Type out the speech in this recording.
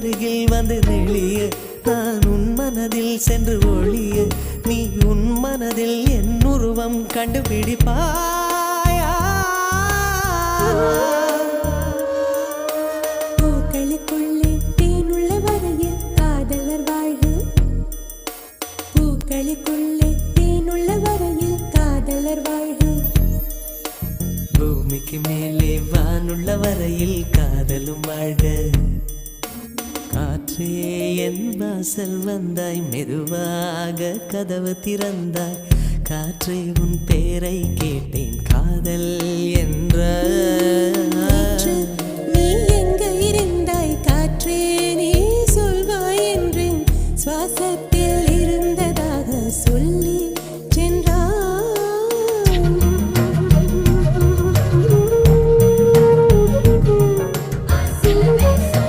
அருகில் வந்து நெளிய நான் உன் மனதில் சென்று ஒளிய நீ உன் மனதில் என் உருவம் கண்டுபிடிப்பாயா பூக்களுக்குள்ளே தேனுள்ள வரையில் காதலர் வாழ்வு பூக்களுக்குள்ளே தேனுள்ள வரையில் காதலர் வாழ்வு பூமிக்கு மேலே வானுள்ள வரையில் காதலும் வாழ்க காற்றே என் வாசல் வந்தாய் மெதுவாக கதவு திறந்தாய் காற்றே உன் பேரை கேட்டேன் காதல் என்ற